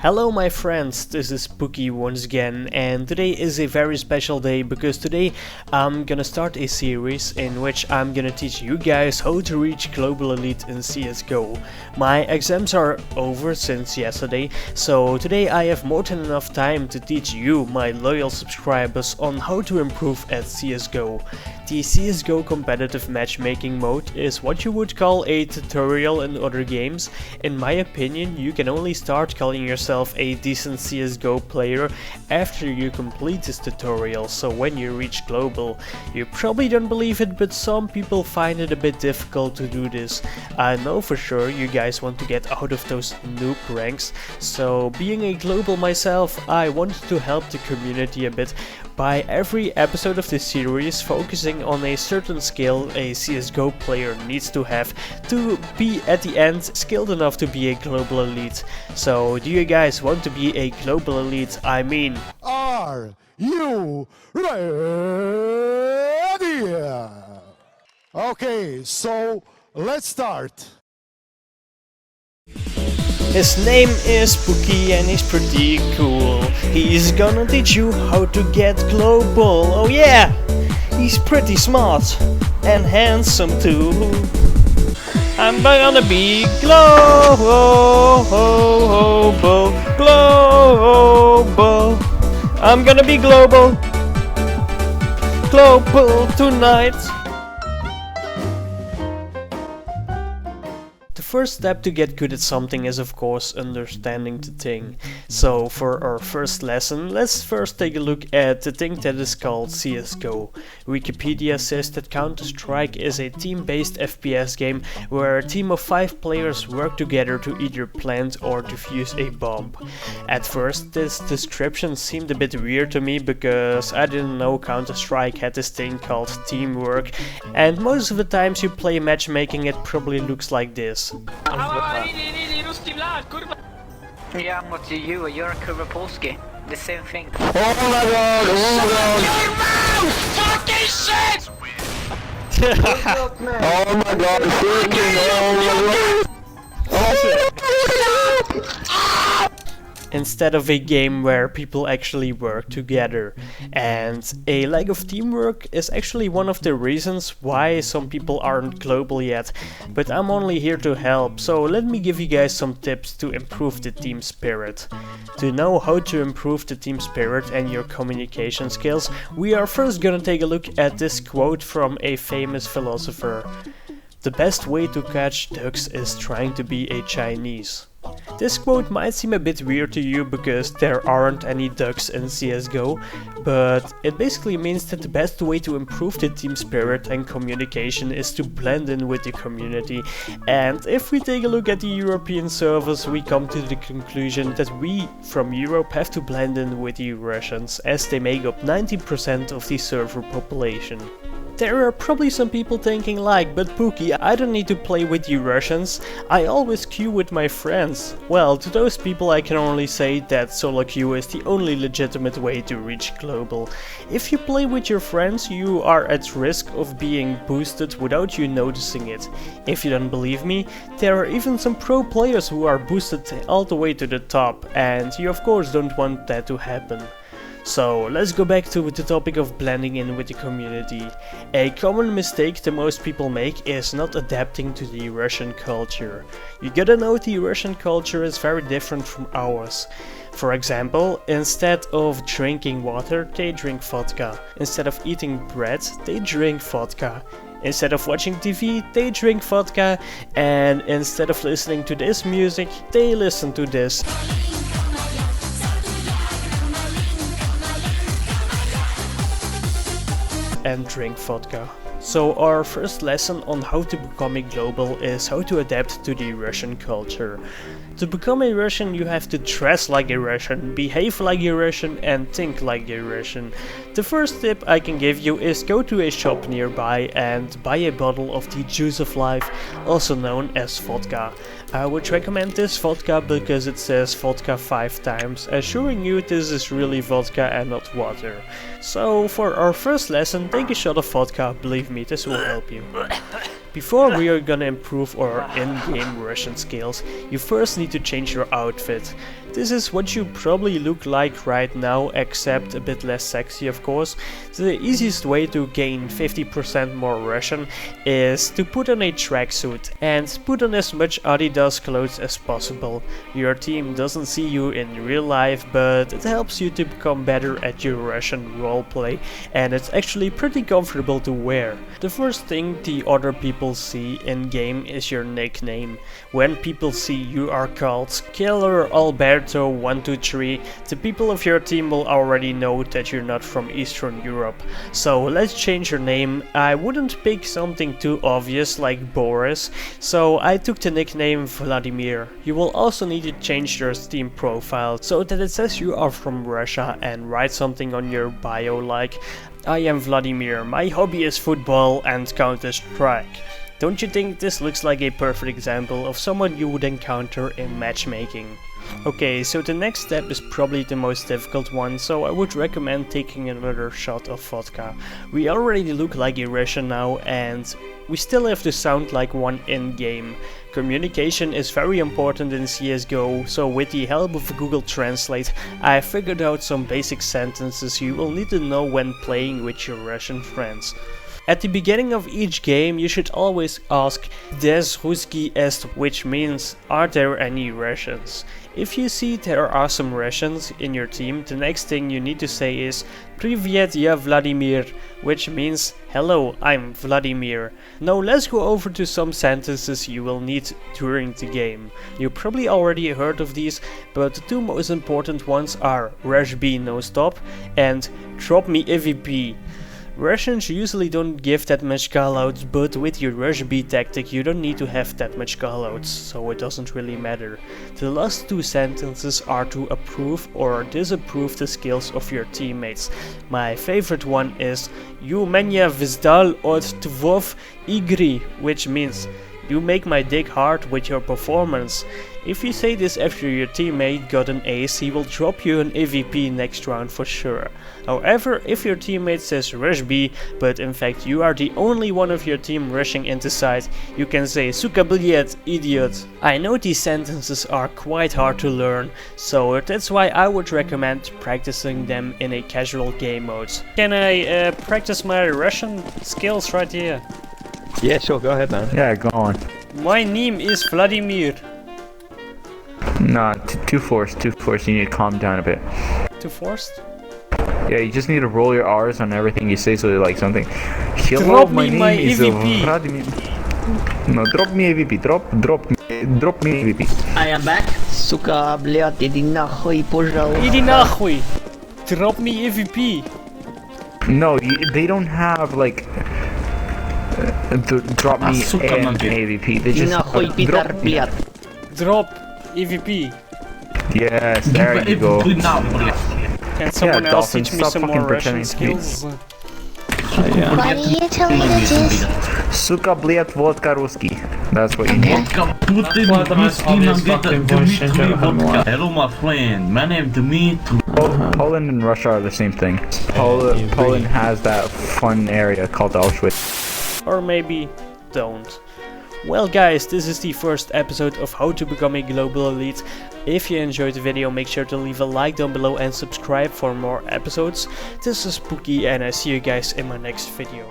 Hello my friends, this is Pookie once again, and today is a very special day because today I'm gonna start a series in which I'm gonna teach you guys how to reach Global Elite in CSGO. My exams are over since yesterday, so today I have more than enough time to teach you, my loyal subscribers, on how to improve at CSGO. The CSGO competitive matchmaking mode is what you would call a tutorial in other games. In my opinion, you can only start calling yourself a decent CSGO player after you complete this tutorial, so when you reach global. You probably don't believe it, but some people find it a bit difficult to do this. I know for sure you guys want to get out of those noob ranks, so being a global myself, I wanted to help the community a bit by every episode of this series focusing on a certain skill a CSGO player needs to have to be at the end skilled enough to be a global elite. So do you guys want to be a global elite? I mean, are you ready? Okay, so let's start. his name is Pookie and he's pretty cool. He's gonna teach you how to get global. Oh yeah! He's pretty smart and handsome too. I'm gonna be global. I'm gonna be global tonight. The first step to get good at something is of course understanding the thing. So for our first lesson, let's first take a look at the thing that is called CSGO. Wikipedia says that Counter-Strike is a team-based FPS game where a team of 5 players work together to either plant or defuse a bomb. At first this description seemed a bit weird to me because I didn't know Counter-Strike had this thing called teamwork, and most of the times you play matchmaking it probably looks like this. Yeah, I'm not you, you're a Pookie. The same thing. Oh my god, Fucking shit! oh my god, freaking Instead of a game where people actually work together. And a lack of teamwork is actually one of the reasons why some people aren't global yet. But I'm only here to help, so let me give you guys some tips to improve the team spirit. To know how to improve the team spirit and your communication skills, we are first gonna take a look at this quote from a famous philosopher. The best way to catch ducks is trying to be a Chinese. This quote might seem a bit weird to you because there aren't any ducks in CSGO, but it basically means that the best way to improve the team spirit and communication is to blend in with the community. And if we take a look at the European servers, we come to the conclusion that we from Europe have to blend in with the Russians, as they make up 90% of the server population. There are probably some people thinking like, but Pookie, I don't need to play with you Russians, I always queue with my friends. Well, to those people I can only say that solo queue is the only legitimate way to reach global. If you play with your friends, you are at risk of being boosted without you noticing it. If you don't believe me, there are even some pro players who are boosted all the way to the top, and you of course don't want that to happen. So let's go back to the topic of blending in with the community. A common mistake that most people make is not adapting to the Russian culture. You gotta know the Russian culture is very different from ours. For example, instead of drinking water, they drink vodka. Instead of eating bread, they drink vodka. Instead of watching TV, they drink vodka. And instead of listening to this music, they listen to this. And drink vodka. So our first lesson on how to become a global is how to adapt to the Russian culture. To become a Russian you have to dress like a Russian, behave like a Russian and think like a Russian. The first tip I can give you is go to a shop nearby and buy a bottle of the juice of life, also known as vodka. I would recommend this vodka because it says vodka 5 times, assuring you this is really vodka and not water. So for our first lesson, take a shot of vodka, believe me, this will help you. Before we are gonna improve our in-game Russian skills, you first need to change your outfit. This is what you probably look like right now, except a bit less sexy of course. The easiest way to gain 50% more Russian is to put on a tracksuit and put on as much Adidas clothes as possible. Your team doesn't see you in real life, but it helps you to become better at your Russian roleplay, and it's actually pretty comfortable to wear. The first thing the other people see in game is your nickname. When people see you are called Killer Alberto 123, the people of your team will already know that you're not from Eastern Europe. So let's change your name. I wouldn't pick something too obvious like Boris, so I took the nickname Vladimir. You will also need to change your Steam profile so that it says you are from Russia, and write something on your bio like, I am Vladimir, my hobby is football and Counter-Strike. Don't you think this looks like a perfect example of someone you would encounter in matchmaking? Okay, so the next step is probably the most difficult one, so I would recommend taking another shot of vodka. We already look like a Russian now, and we still have to sound like one in-game. Communication is very important in CSGO, so with the help of Google Translate, I figured out some basic sentences you will need to know when playing with your Russian friends. At the beginning of each game, you should always ask "Des Ruski est," which means "Are there any Russians?" If you see there are some Russians in your team, the next thing you need to say is "Privyet, ya Vladimir," which means "Hello, I'm Vladimir." Now let's go over to some sentences you will need during the game. You probably already heard of these, but the two most important ones are "Rush B no stop" and "Drop me AVP." Russians usually don't give that much callouts, but with your Rush B tactic you don't need to have that much callouts, so it doesn't really matter. The last two sentences are to approve or disapprove the skills of your teammates. My favorite one is "You menia vzdal od tvov igri," which means "You make my dick hard with your performance." If you say this after your teammate got an ace, he will drop you an AVP next round for sure. However, if your teammate says "Rush B," but in fact you are the only one of your team rushing into side, you can say "Suka bliet, idiot." I know these sentences are quite hard to learn, so that's why I would recommend practicing them in a casual game mode. Can I practice my Russian skills right here? Yeah, sure, go ahead, man. Yeah, go on. My name is Vladimir. Nah, too forced, you need to calm down a bit. Too forced? Yeah, you just need to roll your R's on everything you say so like something. Hello, Drop my me name my is AVP. Vladimir. No, drop me AVP, drop me AVP. I am back. Сука, блядь, иди нахуй, пожалуйста. Иди нахуй! Drop me AVP! No, they don't have like drop me an AVP. They Иди just нахуй, drop пидор, me. блядь. Drop AVP. Yes, there you go. Can someone else Dolphin, teach me stop some fucking more Russian pretending to be- skills? Why do you tell me to just... Suka, блядь, vodka русский. That's what you need. Hello my friend, my name is Dmitry. Poland and Russia are the same thing. Poland has that fun area called Auschwitz. Or maybe don't. Well guys, this is the first episode of How to Become a Global Elite. If you enjoyed the video, make sure to leave a like down below and subscribe for more episodes. This is Pookie and I see you guys in my next video.